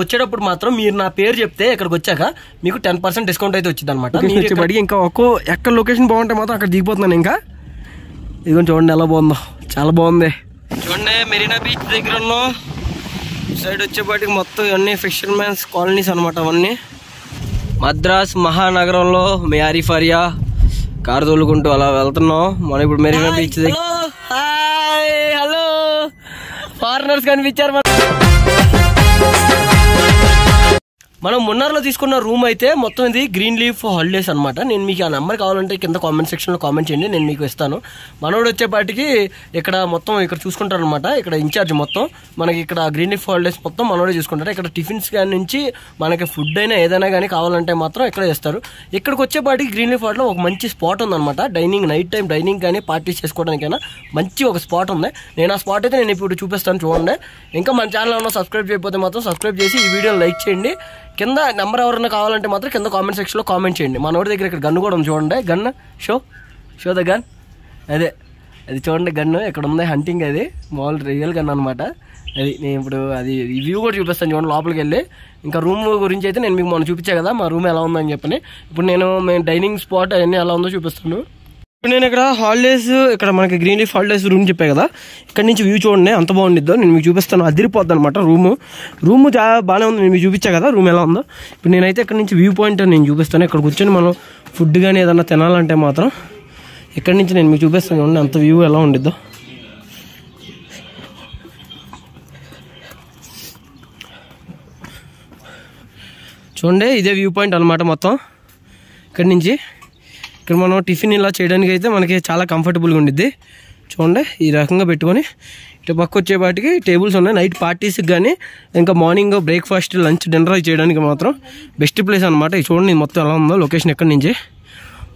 వచ్చేటప్పుడు మాత్రం మీరు నా పేరు చెప్తే ఇక్కడికి వచ్చాక మీకు 10% డిస్కౌంట్ అయితే వచ్చింది అనమాట. ఇంకా ఎక్కడ లొకేషన్ బాగుంటే మాత్రం అక్కడ దిగిపోతున్నాను. ఇంకా ఇదిగోండి చూడండి ఎలా బాగుందో, చాలా బాగుంది. చూడండి మెరీనా బీచ్ దగ్గర ఉన్నాం. సైడ్ వచ్చేపాటికి మొత్తం ఇవన్నీ ఫిషర్మెన్స్ కాలనీస్ అనమాట. అవన్నీ మద్రాస్ మహానగరంలో మియారీ ఫరియా కారు తోలుకుంటూ అలా వెళ్తున్నాం మనం ఇప్పుడు మెరీనా బీచ్ దగ్గర. హలో ఫారినర్స్ కనిపించారు. మనం మున్నార్లో తీసుకున్న రూమ్ అయితే మొత్తం ఇది గ్రీన్ లీఫ్ హాలిడేస్ అనమాట. నేను మీకు ఆ నెంబర్ కావాలంటే కింద కామెంట్ సెక్షన్లో కామెంట్ చేయండి, నేను మీకు ఇస్తాను. మనోడు వచ్చేపాటికి ఇక్కడ మొత్తం ఇక్కడ చూసుకుంటారు అనమాట. ఇక్కడ ఇన్ఛార్జ్ మొత్తం మనకి ఇక్కడ గ్రీన్ లీఫ్ హాలిడేస్ మొత్తం మనోడే చూసుకుంటారు. ఇక్కడ టిఫిన్స్ కానీ నుంచి మనకి ఫుడ్ అయినా ఏదైనా కానీ కావాలంటే మాత్రం ఇక్కడ చేస్తారు. ఇక్కడికి వచ్చేపాటికి గ్రీన్ లీఫ్ హాల్లో ఒక మంచి స్పాట్ ఉందన్నమాట. డైనింగ్ నైట్ టైం డైనింగ్ కానీ పార్టీస్ చేసుకోవడానికైనా మంచి ఒక స్పాట్ ఉంది. నేను ఆ స్పాట్ అయితే నేను ఇప్పుడు చూపిస్తాను చూడండి. ఇంకా మన ఛానల్ ఏమన్నా సబ్స్క్రైబ్ చేయకపోతే మాత్రం సబ్స్క్రైబ్ చేసి ఈ వీడియోని లైక్ చేయండి. కింద నెంబర్ ఎవరైనా కావాలంటే మాత్రం కింద కామెంట్ సెక్షన్లో కామెంట్ చేయండి. మన వాడి దగ్గర ఇక్కడ గన్ను కూడా ఉంది చూడండి. Gun show the gun. అది చూడండి గన్ను ఇక్కడ ఉంది. హంటింగ్ అది మామూలు రియల్ గన్ అనమాట. అది నేను ఇప్పుడు అది వ్యూ కూడా చూపిస్తాను చూడండి లోపలికి వెళ్ళి. ఇంకా రూమ్ గురించి అయితే నేను మీకు మొన్న చూపించా కదా మా రూమ్ ఎలా ఉందని చెప్పని. ఇప్పుడు మేము డైనింగ్ స్పాట్ అవన్నీ ఎలా ఉందో చూపిస్తాను. ఇప్పుడు నేను ఇక్కడ హాలిడేస్ ఇక్కడ మనకి గ్రీన్ లీఫ్ హాలిడేస్ రూమ్ చెప్పా కదా, ఇక్కడ నుంచి వ్యూ చూడండి ఎంత బాగుండిద్దో. నేను మీకు చూపిస్తాను. అదిరిపోద్ది అనమాట రూమ్ చాలా బాగానే ఉంది. నేను మీకు చూపించా కదా రూమ్ ఎలా ఉందో. ఇప్పుడు నేనైతే ఇక్కడ నుంచి వ్యూ పాయింట్ నేను చూపిస్తాను. ఇక్కడ కూర్చొని మనం ఫుడ్ కానీ ఏదన్నా తినాలంటే మాత్రం ఇక్కడ నుంచి నేను మీకు చూపిస్తాను చూడండి అంత వ్యూ ఎలా ఉండిద్దో. చూడండి ఇదే వ్యూ పాయింట్ అనమాట మొత్తం. ఇక్కడ నుంచి ఇక్కడ మనం టిఫిన్ ఇలా చేయడానికి అయితే మనకి చాలా కంఫర్టబుల్గా ఉండిద్ది. చూడండి ఈ రకంగా పెట్టుకొని ఇటు పక్క వచ్చేపాటికి టేబుల్స్ ఉన్నాయి. నైట్ పార్టీస్కి కానీ ఇంకా మార్నింగ్ బ్రేక్ఫాస్ట్ లంచ్ డిన్నర్ చేయడానికి మాత్రం బెస్ట్ ప్లేస్ అనమాట. ఇది చూడండి మొత్తం ఎలా ఉందో లొకేషన్. ఎక్కడి నుంచి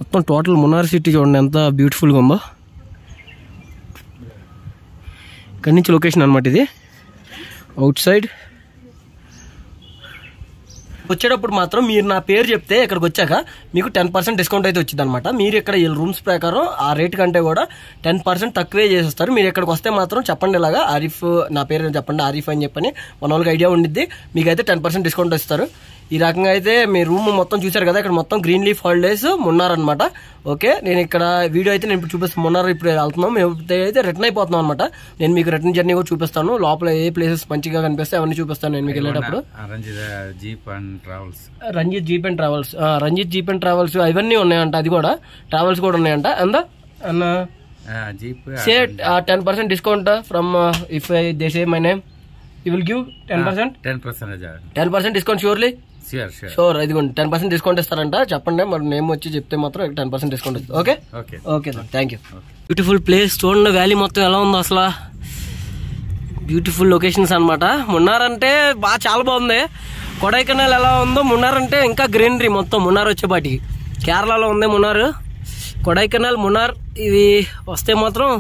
మొత్తం టోటల్ మున్నార్ సిటీ చూడండి ఎంత బ్యూటిఫుల్గా ఉందో. ఇక్కడి నుంచి లొకేషన్ అనమాట ఇది అవుట్ సైడ్. వచ్చేటప్పుడు మాత్రం మీరు నా పేరు చెప్తే ఇక్కడికి వచ్చాక మీకు 10% డిస్కౌంట్ అయితే వచ్చింది అనమాట. మీరు ఇక్కడ ఈ రూమ్స్ ప్రకారం ఆ రేట్ కంటే కూడా 10% తక్కువే చేసేస్తారు. మీరు ఇక్కడికి వస్తే మాత్రం చెప్పండి ఇలాగా ఆరిఫ్ నా పేరు చెప్పండి ఆరిఫ్ అని చెప్పని మన వాళ్ళకి ఐడియా ఉండిద్ది. మీకైతే 10% డిస్కౌంట్ ఇస్తారు. ఈ రకంగా అయితే మీ రూమ్ మొత్తం చూసారు కదా. ఇక్కడ మొత్తం గ్రీన్ లీఫ్ హాలిడేస్ మున్నార్ అనమాట. ఓకే నేను ఇక్కడ వీడియో అయితే నేను ఇప్పుడు చూపిస్తాను. మున్నార్ ఇప్పుడు వెళ్తున్నాం. మేము అయితే రిటర్న్ అయిపోతున్నాం అనమాట. నేను మీకు రిటర్న్ జర్నీ కూడా చూపిస్తాను. లోపల ఏ ప్లేసెస్ మంచిగా కనిపిస్తే అవన్నీ చూపిస్తాను నేను మీకు వెళ్ళేటప్పుడు. రంజిత్ జీప్ అండ్ ట్రావెల్స్ అవన్నీ ఉన్నాయంట. అది కూడా ట్రావెల్స్ కూడా ఉన్నాయంట. అన్న say 10% discount from if they say my name, you will give 10%? 10% discount surely? Sure. ఇదిగోండి 10% డిస్కౌంట్ ఇస్తారంట. చెప్పండి మరి నేమ్ వచ్చి చెప్తే మాత్రం 10% డిస్కౌంట్ ఇస్తుంది. Okay thank you. Beautiful place చూడండి. వ్యాలీ మొత్తం ఎలా ఉందో అసలు. బ్యూటిఫుల్ లొకేషన్స్ అనమాట. మున్నార్ అంటే చాలా బాగుంది. కొడైకెనాల్ ఎలా ఉందో మున్నార్ అంటే ఇంకా గ్రీనరీ మొత్తం. మున్నార్ వచ్చేపాటికి కేరళలో ఉంది మున్నార్. కొడైకెనాల్ మున్నార్ ఇవి వస్తే మాత్రం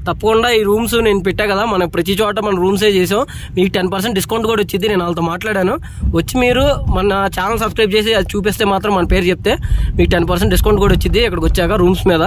తప్పకుండా ఈ రూమ్స్ నేను పెట్టా కదా. మనం ప్రతి చోట మన రూమ్సే చేసాం. మీకు 10% డిస్కౌంట్ కూడా వచ్చింది. నేను వాళ్ళతో మాట్లాడాను. వచ్చి మీరు మన ఛానల్ సబ్స్క్రైబ్ చేసి అది చూపిస్తే మాత్రం మన పేరు చెప్తే మీకు 10% డిస్కౌంట్ కూడా వచ్చింది ఇక్కడికి వచ్చాక రూమ్స్ మీద.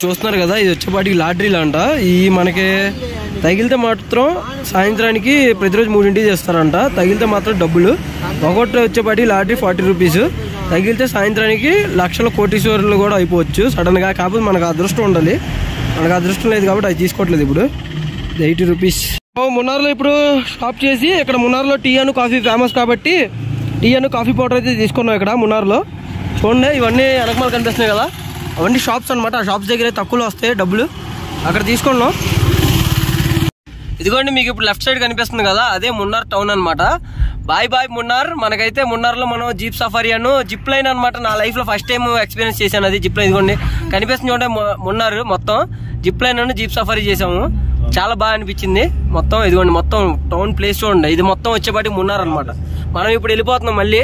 చూస్తున్నారు కదా ఇది వచ్చేపాటికి లాటరీలు అంట. ఈ మనకి తగిలితే మాత్రం సాయంత్రానికి ప్రతిరోజు 3 చేస్తారంట. తగిలితే మాత్రం డబ్బులు ఒకటి వచ్చేపాటికి లాటరీ 40 రూపీస్. తగిలితే సాయంత్రానికి లక్షల కోటీశ్వరులు కూడా అయిపోవచ్చు సడన్ గా. కాకపోతే మనకు అదృష్టం ఉండాలి. మనకు అదృష్టం లేదు కాబట్టి అది తీసుకోవట్లేదు. ఇప్పుడు 80 రూపీస్. మున్నార్లో ఇప్పుడు స్టాప్ చేసి ఇక్కడ మున్నార్లో టీ అండ్ కాఫీ ఫేమస్ కాబట్టి టీ అండ్ కాఫీ పౌడర్ అయితే తీసుకున్నాం ఇక్కడ మున్నార్లో. చూడండి ఇవన్నీ వెనకమాల కనిపిస్తున్నాయి కదా, అవన్నీ షాప్స్ అనమాట. ఆ షాప్స్ దగ్గర తక్కువలో వస్తాయి డబ్బులు. అక్కడ తీసుకున్నాం. ఇదిగోండి మీకు ఇప్పుడు లెఫ్ట్ సైడ్ కనిపిస్తుంది కదా, అదే మున్నార్ టౌన్ అనమాట. బాయ్ మున్నార్. మనకైతే మున్నార్లో మనం జీప్ సఫారీ అను జిప్ లైన్ అనమాట. నా లైఫ్ లో ఫస్ట్ టైం ఎక్స్పీరియన్స్ చేశాను అది జిప్ లైన్. ఇదిగోండి కనిపిస్తుంది చూడండి మున్నార్ మొత్తం జిప్ లైన్ అను జీప్ సఫారీ చేసాము. చాలా బాగా అనిపించింది మొత్తం. ఇదిగోండి మొత్తం టౌన్ ప్లేస్ చూడండి. ఇది మొత్తం వచ్చేపాటి మున్నార్ అనమాట. మనం ఇప్పుడు వెళ్ళిపోతున్నాం. మళ్ళీ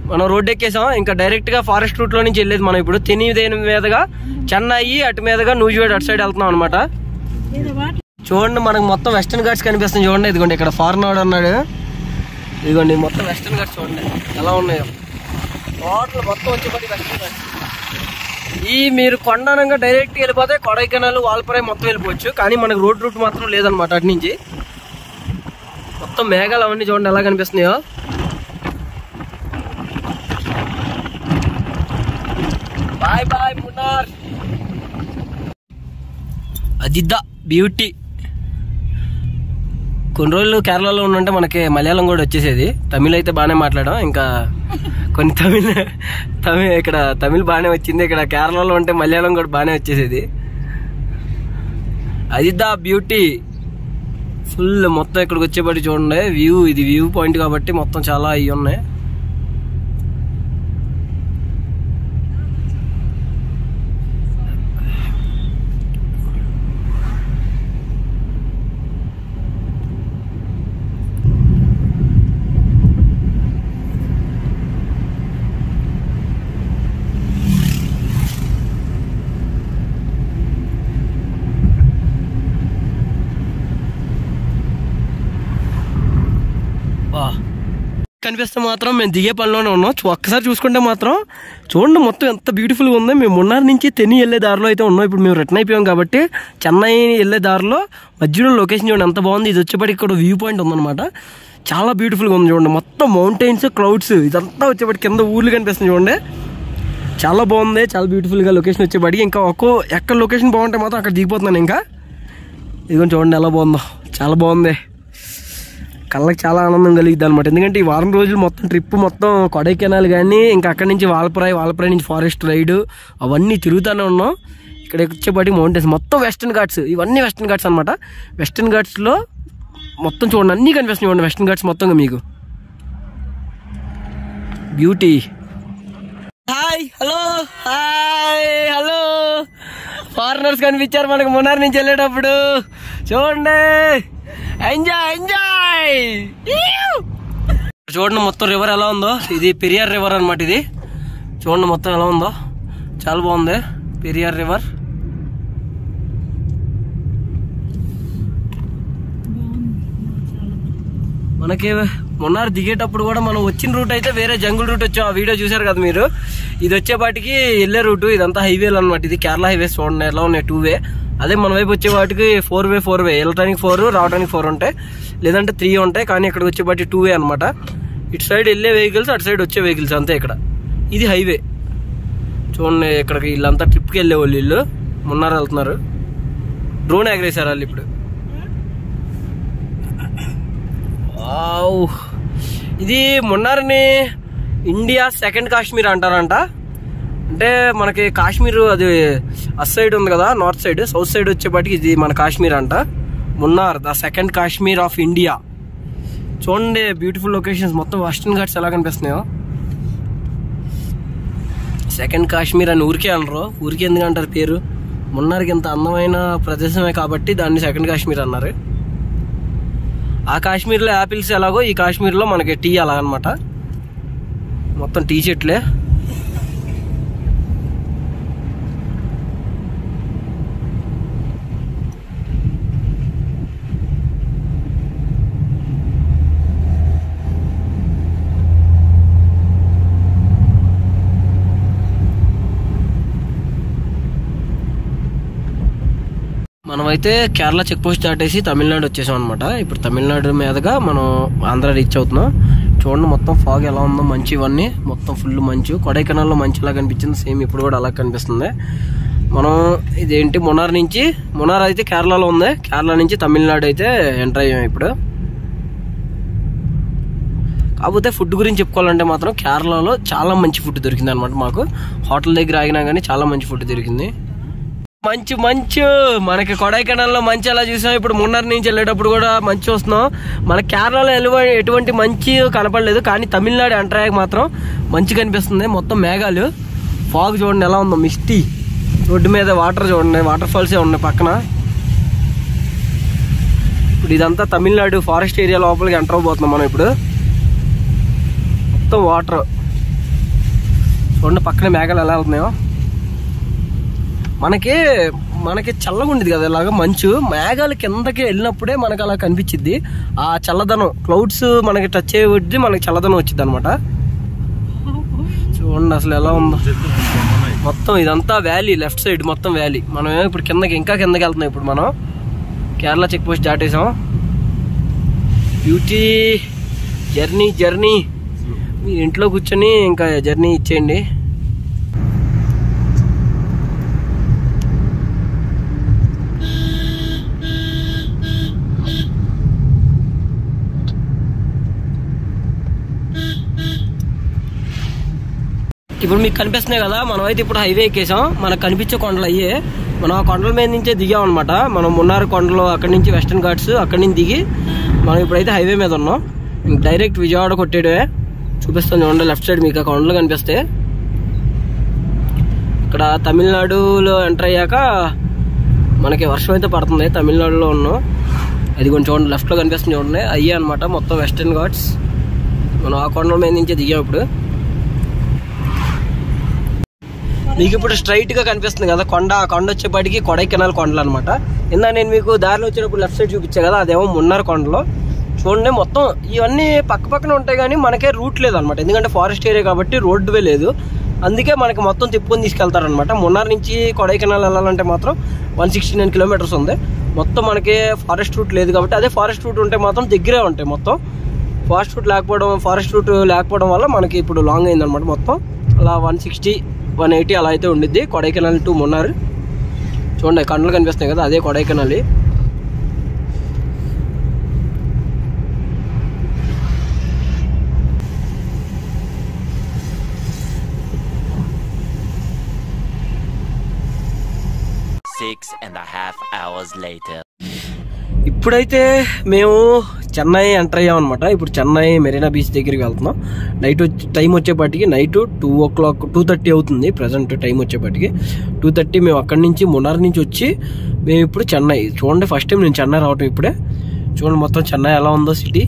మనం రోడ్ ఎక్కేసాం. ఇంకా డైరెక్ట్ గా ఫారెస్ట్ రూట్ లో నుంచి వెళ్ళేది మనం ఇప్పుడు తెనిదేని మీదగా చెన్నై అటు మీదగా నూజివేడ్ అటు సైడ్ వెళ్తున్నాం అనమాట. చూడండి మనకు మొత్తం వెస్టర్న్ ఘాట్స్ కనిపిస్తుంది చూడండి. ఇదిగోండి ఇక్కడ ఫారెన్ వాడు అన్నాడు. ఇదిగోండి మొత్తం వెస్టర్న్ ఘాట్స్ చూడండి ఎలా ఉన్నాయో. టోటల్ మొత్తం వచ్చేప్పటికి వెస్టర్న్ ఘాట్స్. ఈ మీరు కొండనంగా డైరెక్ట్ వెళ్ళిపోతే కొడైకెనాల్ వాల్పరై మొత్తం వెళ్ళిపోవచ్చు. కానీ మనకు రోడ్ రూట్ మాత్రం లేదనమాట అటు నుంచి. మొత్తం మేఘాలు అవన్నీ చూడండి ఎలా కనిపిస్తున్నాయో. Bye bye Munnar. అదిద్దా బ్యూటీ. కొన్ని రోజులు కేరళలో ఉన్నంటే మనకి మలయాళం కూడా వచ్చేసేది. తమిళ్ అయితే బాగానే మాట్లాడాం. ఇంకా కొన్ని ఇక్కడ తమిళ్ బాగానే వచ్చింది. ఇక్కడ కేరళలో ఉంటే మలయాళం కూడా బాగానే వచ్చేసేది. అదిద్దా బ్యూటీ. ఫుల్ మొత్తం ఇక్కడికి వచ్చేపటి చూడండి వ్యూ. ఇది వ్యూ పాయింట్ కాబట్టి మొత్తం చాలా ఇవి ఉన్నాయి. కనిపిస్తే మాత్రం మేము దిగే పనిలోనే ఉన్నాం. ఒక్కసారి చూసుకుంటే మాత్రం చూడండి మొత్తం ఎంత బ్యూటిఫుల్గా ఉంది. మేము మున్నార్ నుంచి తెని వెళ్ళే దారిలో అయితే ఉన్నాం. ఇప్పుడు మేము రిటర్న్ అయిపోయాం కాబట్టి చెన్నై వెళ్ళే దారిలో మధ్యలో లొకేషన్ చూడండి ఎంత బాగుంది. ఇది వచ్చేప్పటికి ఇక్కడ వ్యూ పాయింట్ ఉందన్నమాట. చాలా బ్యూటిఫుల్గా ఉంది చూడండి. మొత్తం మౌంటైన్స్, క్లౌడ్స్ ఇదంతా వచ్చేప్పటికి కింద ఊర్లు కనిపిస్తుంది చూడండి. చాలా బాగుంది, చాలా బ్యూటిఫుల్గా లొకేషన్ వచ్చేప్పటికి. ఇంకా ఎక్కడ లొకేషన్ బాగుంటే మాత్రం అక్కడ దిగిపోతున్నాను. ఇంకా ఇదిగో చూడండి ఎలా బాగుందో. చాలా బాగుంది. కళ్ళకి చాలా ఆనందం కలిగిద్ది అనమాట. ఎందుకంటే ఈ వారం రోజులు మొత్తం ట్రిప్ మొత్తం కొడైకెనాల్ కానీ ఇంకా అక్కడి నుంచి వాల్పరై నుంచి ఫారెస్ట్ రైడ్ అవన్నీ తిరుగుతూనే ఉన్నాం. ఇక్కడ వచ్చేపాటి మౌంటైన్స్ మొత్తం వెస్టర్న్ ఘాట్స్. ఇవన్నీ వెస్టర్న్ ఘాట్స్ అనమాట. వెస్టర్న్ ఘాట్స్లో మొత్తం చూడండి అన్నీ కనిపిస్తున్నాయి చూడండి వెస్టర్న్ ఘాట్స్ మొత్తంగా మీకు బ్యూటీ. హాయ్ హలో ఫారినర్స్ కనిపించారు మనకు మున్నార్ నుంచి వెళ్ళేటప్పుడు. చూడండి ఎంజాయ్. చూడండి మొత్తం రివర్ ఎలా ఉందో. ఇది పెరియార్ రివర్ అనమాట. ఇది చూడండి మొత్తం ఎలా ఉందో. చాలా బాగుంది పెరియార్ రివర్. మనకి మున్నార్ దిగేటప్పుడు కూడా మనం వచ్చిన రూట్ అయితే వేరే జంగుల్ రూట్ వచ్చాం. ఆ వీడియో చూసారు కదా మీరు. ఇది వచ్చేపాటికి వెళ్ళే రూటు. ఇదంతా హైవేలు అనమాట. ఇది కేరళ హైవేస్ చూడండి ఎలా ఉన్నాయి. 2 వే. అదే మన వైపు వచ్చే వాటికి 4 వే వెళ్ళటానికి 4 రావడానికి 4 ఉంటాయి. లేదంటే 3 ఉంటాయి. కానీ ఇక్కడికి వచ్చేపాటి 2 వే అనమాట. ఇటు సైడ్ వెళ్ళే వెహికల్స్, అటు సైడ్ వచ్చే వెహికల్స్ అంతే. ఇక్కడ ఇది హైవే చూడండి. ఇక్కడికి వీళ్ళంతా ట్రిప్కి వెళ్ళే వాళ్ళు వీళ్ళు మున్నార్ వెళ్తున్నారు. డ్రోన్ ఎగరేసారు వాళ్ళు ఇప్పుడు. ఇది మున్నార్ని ఇండియా సెకండ్ కాశ్మీర్ అంటారంట. అంటే మనకి కాశ్మీర్ అది అస్ సైడ్ ఉంది కదా, నార్త్ సైడ్. సౌత్ సైడ్ వచ్చేపాటికి ఇది మన కాశ్మీర్ అంట. Munnar the second Kashmir of India. చూడండి బ్యూటిఫుల్ లొకేషన్స్ మొత్తం వెస్టర్న్ ఘాట్స్ ఎలా కనిపిస్తున్నాయో. సెకండ్ కాశ్మీర్ అని ఊరికే అనరు. ఊరికే ఎందుకంటారు పేరు. మున్నార్కి ఇంత అందమైన ప్రదేశమే కాబట్టి దాన్ని సెకండ్ కాశ్మీర్ అన్నారు. ఆ కాశ్మీర్లో యాపిల్స్ ఎలాగో ఈ కాశ్మీర్లో మనకి టీ అలాగనమాట. మొత్తం టీ చెట్లే. మనమైతే కేరళ చెక్ పోస్ట్ దాటేసి తమిళనాడు వచ్చేసాం అనమాట. ఇప్పుడు తమిళనాడు మీదుగా మనం ఆంధ్ర రీచ్ అవుతున్నాం. చూడండి మొత్తం ఫాగ్ ఎలా ఉందో. మంచు ఇవన్నీ మొత్తం ఫుల్ మంచు. కొడైకెనాల్లో మంచు ఎలా కనిపించింది సేమ్ ఇప్పుడు కూడా అలా కనిపిస్తుంది. మనం ఇదేంటి మున్నార్ అయితే కేరళలో ఉంది. కేరళ నుంచి తమిళనాడు అయితే ఎంటర్ అయ్యాం ఇప్పుడు. కాకపోతే ఫుడ్ గురించి చెప్పుకోవాలంటే మాత్రం కేరళలో చాలా మంచి ఫుడ్ దొరికింది అనమాట. మాకు హోటల్ దగ్గర ఆగినా కానీ చాలా మంచి ఫుడ్ దొరికింది. మంచు మనకి కొడైకెనాల్లో మంచి ఎలా చూసాం. ఇప్పుడు మున్నార్ నుంచి వెళ్ళేటప్పుడు కూడా మంచి వస్తున్నాం. మన కేరళలో ఎటువంటి మంచి కనపడలేదు. కానీ తమిళనాడు ఎంటర్ అయ్యాక మాత్రం మంచి కనిపిస్తుంది. మొత్తం మేఘాలు, ఫాగ్ చూడండి ఎలా ఉందో. మిస్టీ రోడ్డు మీద వాటర్ చూడండి. వాటర్ ఫాల్సే ఉన్నాయి పక్కన. ఇప్పుడు ఇదంతా తమిళనాడు ఫారెస్ట్ ఏరియా లోపలికి ఎంటర్ అవబోతున్నాం మనం. ఇప్పుడు మొత్తం వాటర్ చూడండి. పక్కన మేఘాలు ఎలా వెళ్తున్నాయో. మనకి మనకి చల్లగా ఉండేది కదా ఇలాగా మంచు, మేఘాలు కిందకి వెళ్ళినప్పుడే మనకు అలా కనిపించింది ఆ చల్లదనం. క్లౌడ్స్ మనకి టచ్ అయ్యేది మనకి చల్లదనం వచ్చింది అనమాట. చూడండి అసలు ఎలా ఉందో మొత్తం. ఇదంతా వ్యాలీ, లెఫ్ట్ సైడ్ మొత్తం వ్యాలీ. మనం ఇప్పుడు ఇంకా కిందకి వెళ్తున్నాం. ఇప్పుడు మనం కేరళ చెక్ పోస్ట్ దాటేసాం. బ్యూటీ జర్నీ మీరు ఇంట్లో కూర్చొని ఇంకా జర్నీ ఇచ్చేయండి. ఇప్పుడు మీకు కనిపిస్తున్నాయి కదా, మనం అయితే ఇప్పుడు హైవే ఎక్కేసాం. మనకు కనిపించే కొండలు అయ్యే. మనం ఆ కొండల మీద నుంచే దిగాం అనమాట. మనం మున్నార్ కొండలు, అక్కడి నుంచి వెస్టర్న్ ఘాట్స్, అక్కడి నుంచి దిగి మనం ఇప్పుడైతే హైవే మీద ఉన్నాం. డైరెక్ట్ విజయవాడ కొట్టేడే. చూపిస్తాను చూడండి, లెఫ్ట్ సైడ్ మీకు ఆ కొండలు కనిపిస్తాయి. ఇక్కడ తమిళనాడులో ఎంటర్ అయ్యాక మనకి వర్షం అయితే పడుతుంది. తమిళనాడులో ఉన్నాం. అది కొంచెం చూడండి, లెఫ్ట్లో కనిపిస్తుంది చూడండి, అయ్యే అనమాట మొత్తం వెస్టర్న్ ఘాట్స్. మనం ఆ కొండల మీద నుంచే దిగాం. ఇప్పుడు మీకు ఇప్పుడు స్ట్రైట్ గా కనిపిస్తుంది కదా కొండ. ఆ కొండ వచ్చేపాటికి కొడైకెనాల్ కొండలు అనమాట. ఇందా నేను మీకు దారిలో వచ్చేటప్పుడు లెఫ్ట్ సైడ్ చూపించా కదా, అదేమో మున్నార్ కొండలు. చూడండి మొత్తం ఇవన్నీ పక్క పక్కన ఉంటాయి కానీ మనకే రూట్ లేదు అనమాట. ఎందుకంటే ఫారెస్ట్ ఏరియా కాబట్టి రోడ్వే లేదు. అందుకే మనకి మొత్తం తిప్పుకొని తీసుకెళ్తారనమాట. మున్నార్ నుంచి కొడైకెనాల్ వెళ్ళాలంటే మాత్రం 169 కిలోమీటర్స్ ఉంది. మొత్తం మనకి ఫారెస్ట్ రూట్ లేదు కాబట్టి, అదే ఫారెస్ట్ రూట్ ఉంటే మాత్రం దగ్గరే ఉంటాయి మొత్తం. ఫారెస్ట్ రూట్ లేకపోవడం వల్ల మనకి ఇప్పుడు లాంగ్ అయిందనమాట. మొత్తం అలా 160, 180 అలా అయితే ఉండిద్ది కొడైకెనాల్ టు మున్నార్. చూడండి కొండలు కనిపిస్తున్నాయి కదా, అదే కొడైకెనాల్. ఇప్పుడైతే మేము చెన్నై ఎంటర్ అయ్యాం అనమాట. ఇప్పుడు చెన్నై మెరీనా బీచ్ దగ్గరికి వెళ్తున్నాం. టైం వచ్చేపాటికి నైట్ 2:30 అవుతుంది. ప్రజెంట్ టైం వచ్చేపాటికి 2:30. మేము అక్కడి నుంచి మున్నార్ నుంచి వచ్చి మేము ఇప్పుడు చెన్నై. చూడండి ఫస్ట్ టైం నేను చెన్నై రావటం ఇప్పుడే. చూడండి మొత్తం చెన్నై ఎలా ఉందో సిటీ.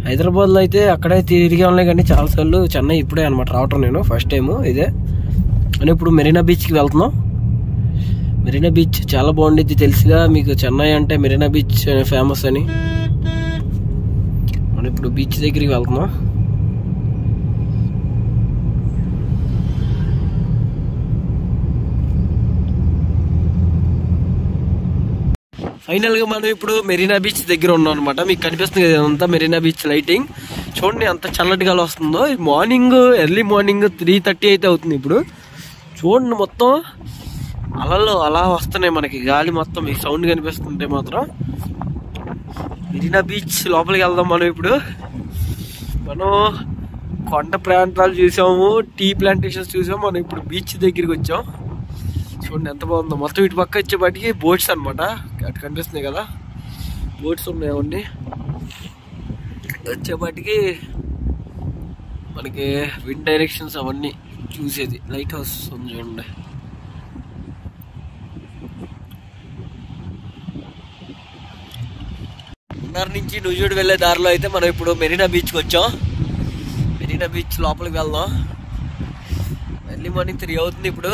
హైదరాబాద్లో అయితే అక్కడే తిరిగాంలే కానీ చాలాసార్లు చెన్నై ఇప్పుడే అనమాట రావటం నేను ఫస్ట్ టైము ఇదే. అని ఇప్పుడు మెరీనా బీచ్కి వెళ్తున్నాం. మెరీనా బీచ్ చాలా బాగుండిద్ది తెలుసుగా మీకు. చెన్నై అంటే మెరీనా బీచ్ ఫేమస్ అని. మనం ఇప్పుడు బీచ్ దగ్గరికి వెళ్తున్నాం. ఫైనల్గా మనం ఇప్పుడు మెరీనా బీచ్ దగ్గర ఉన్నాం అనమాట. మీకు కనిపిస్తుంది కదా ఇదంతా మెరీనా బీచ్ లైటింగ్. చూడండి అంత చల్లటి గాలి వస్తుందో. ఎర్లీ మార్నింగ్ 3:30 అయితే అవుతుంది ఇప్పుడు. చూడండి మొత్తం అలలు అలా వస్తున్నాయి మనకి, గాలి మొత్తం. మీకు సౌండ్ కనిపిస్తుంటే మాత్రం. మెరీనా బీచ్ లోపలికి వెళ్దాం మనం ఇప్పుడు. మనం కొండ ప్రాంతాలు చూసాము, టీ ప్లాంటేషన్స్ చూసాము. మనం ఇప్పుడు బీచ్ దగ్గరికి వచ్చాం. చూడండి ఎంత బాగుందో. మొత్తం ఇటు పక్క వచ్చేపాటికి బోట్స్ అనమాట. అటు కనిపిస్తున్నాయి కదా, బోట్స్ ఉన్నాయండి. వచ్చేపాటికి మనకి విండ్ డైరెక్షన్స్ అవన్నీ చూసేది. లైట్ హౌస్ ఉంది చూడండి. మున్నార్ నుంచి నుజూడ్ వెళ్ళే దారిలో అయితే మనం ఇప్పుడు మెరీనా బీచ్కి వచ్చాం. మెరీనా బీచ్ లోపలికి వెళ్దాం. ఎర్లీ మార్నింగ్ 3 అవుతుంది ఇప్పుడు.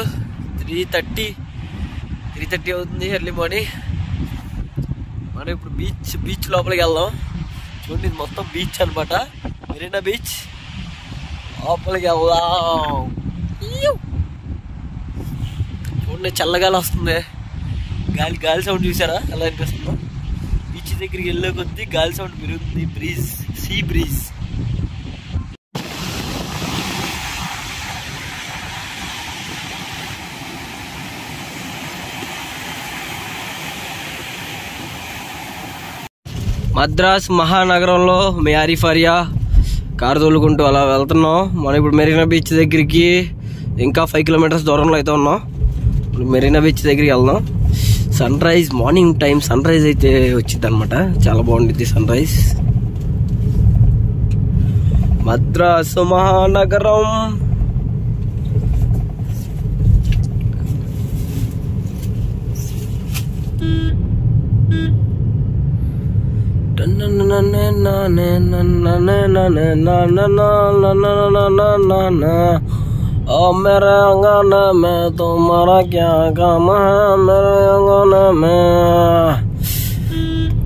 3:30 అవుతుంది ఎర్లీ మార్నింగ్. మనం ఇప్పుడు బీచ్ లోపలికి వెళ్దాం. చూడండి ఇది మొత్తం బీచ్ అనమాట, మెరీనా బీచ్. లోపలికి వెళ్దాం. చూడండి చల్లగాలి వస్తుంది. గాలి సౌండ్ చూసారా ఎలా అనిపిస్తుందో. బీచ్ దగ్గరికి వెళ్ళే కొద్దీ గాలి సౌండ్ పెరుగుతుంది. See breeze. మద్రాస్ మహానగరంలో మ్యారిఫారియా కారు తోలుకుంటూ అలా వెళ్తున్నాం. మనం ఇప్పుడు మెరీనా బీచ్ దగ్గరికి ఇంకా 5 కిలోమీటర్స్ దూరంలో అయితే ఉన్నాం. ఇప్పుడు మెరీనా బీచ్ దగ్గరికి వెళ్దాం. Sunrise, morning time sunrise అయితే వచ్చింది అనమాట. చాలా బాగుంటుంది సన్ రైజ్. మద్రాసు మహానగరం. ओ मेरे अंगना में तुम्हारा क्या काम है, मेरे अंगना में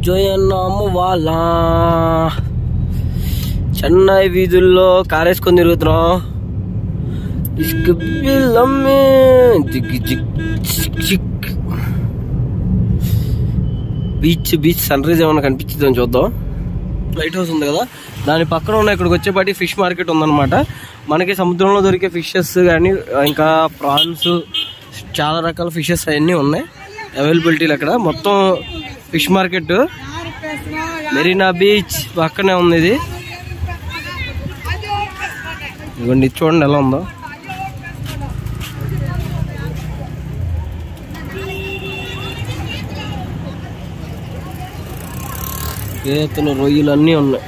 जो ये नाम वाला చెన్నై వీధుల్లో కారేసుకొని తిరుగుతున్నాం. ఇసుక పిల్లమ్మే బీచ్ సన్ రైజ్ ఏమైనా కనిపించిందని చూద్దాం. లైట్ హౌస్ ఉంది కదా, దాని పక్కన ఉన్న ఇక్కడికి వచ్చేపాటి ఫిష్ మార్కెట్ ఉందన్నమాట. మనకి సముద్రంలో దొరికే ఫిషెస్ కానీ ఇంకా ప్రాన్స్ చాలా రకాల ఫిషెస్ అవన్నీ ఉన్నాయి అవైలబిలిటీలు. అక్కడ మొత్తం ఫిష్ మార్కెట్ మెరీనా బీచ్ పక్కనే ఉంది. ఇది ఇవ్వండి, చూడండి ఎలా ఉందో. పీతలు రొయ్యలు అన్నీ ఉన్నాయి.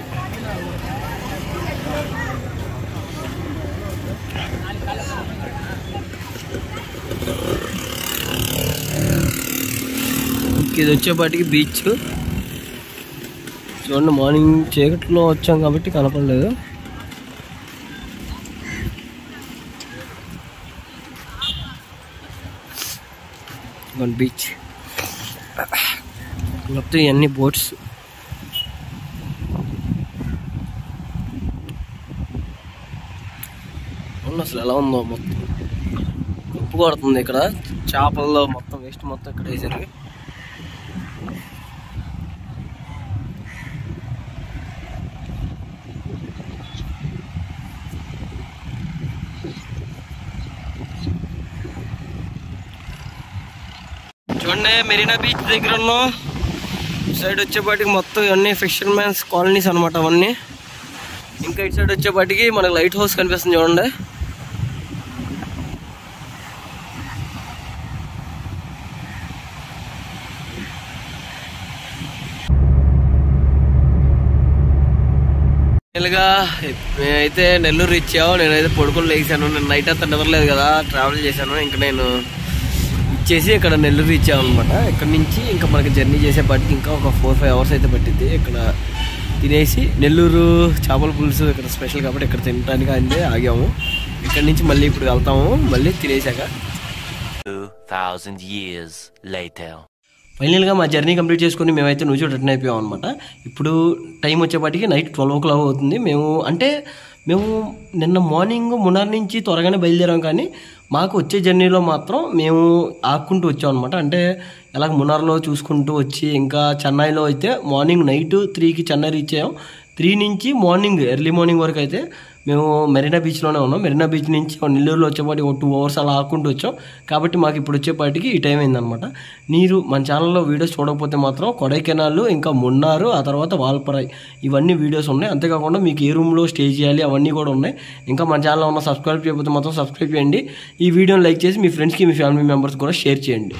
ఇది వచ్చేపాటికి బీచ్ చూడండి. మార్నింగ్ చీకట్లో వచ్చాం కాబట్టి కనపడలేదు. బీచ్ మొత్తం ఇవన్నీ బోట్స్. అసలు ఎలా ఉందో, మొత్తం ఉప్పు కొడుతుంది ఇక్కడ. చేపల్లో మొత్తం వేస్ట్ మొత్తం ఇక్కడ వేసారు. చూడండి, మెరీనా బీచ్ దగ్గర ఉన్నాం. సైడ్ వచ్చేపాటికి మొత్తం ఇవన్నీ ఫిషర్మెన్స్ కాలనీస్ అనమాట అవన్నీ. ఇంకా ఇటు సైడ్ వచ్చేపాటికి మనకు లైట్ హౌస్ కనిపిస్తుంది చూడండి. మేమైతే నెల్లూరు రీచ్ అయ్యాము. నేనైతే పడుకొని లేచాను. నేను నైట్ అంతా నిద్రలేదు కదా, ట్రావెల్ చేశాను. ఇంకా నేను ఇచ్చేసి ఇక్కడ నెల్లూరు రీచ్ అయ్యాము అనమాట. ఇక్కడ నుంచి ఇంకా మనకి జర్నీ చేసేపాటికి ఇంకా ఒక 4-5 అవర్స్ అయితే పట్టింది. ఇక్కడ తినేసి నెల్లూరు చేపల పులుసు ఇక్కడ స్పెషల్ కాబట్టి ఇక్కడ తినడానికి అయితే ఆగాము. ఇక్కడ నుంచి మళ్ళీ ఇప్పుడు వెళ్తాము, మళ్ళీ తినేసాక. 2000 years later. ఫైనల్గా మా జర్నీ కంప్లీట్ చేసుకుని మేమైతే నుంచి రిటర్న్ అయిపోయాం అనమాట. ఇప్పుడు టైం వచ్చేపాటికి నైట్ 12 o'clock అవుతుంది. మేము నిన్న మార్నింగ్ మున్నార్ నుంచి త్వరగానే బయలుదేరాం, కానీ మాకు వచ్చే జర్నీలో మాత్రం మేము ఆక్కుంటూ వచ్చాం అనమాట. అంటే అలాగ మున్నార్లో చూసుకుంటూ వచ్చి ఇంకా చెన్నైలో అయితే మార్నింగ్ నైట్ 3కి చెన్నై రీచ్ అయ్యాం. 3 నుంచి ఎర్లీ మార్నింగ్ వరకు అయితే మేము మెరీనా బీచ్లోనే ఉన్నాం. మెరీనా బీచ్ నుంచి నెల్లూరులో వచ్చేపాటికి ఒక 2 hours అలా ఆక్కుంటూ వచ్చాం. కాబట్టి మాకు ఇప్పుడు వచ్చేపాటికి ఈ టైం అయిందనమాట. మీరు మన ఛానల్లో వీడియోస్ చూడకపోతే మాత్రం కొడైకెనాల్, ఇంకా మున్నారు, ఆ తర్వాత వాల్పరాయ్ ఇవన్నీ వీడియోస్ ఉన్నాయి. అంతేకాకుండా మీకు ఏ రూమ్లో స్టే చేయాలి అవన్నీ కూడా ఉన్నాయి. ఇంకా మన ఛానల్లో ఉన్న సబ్స్క్రైబ్ చేయకపోతే మాత్రం సబ్స్క్రైబ్ చేయండి. ఈ వీడియోని లైక్ చేసి మీ ఫ్రెండ్స్కి మీ ఫ్యామిలీ మెంబర్స్ కూడా షేర్ చేయండి.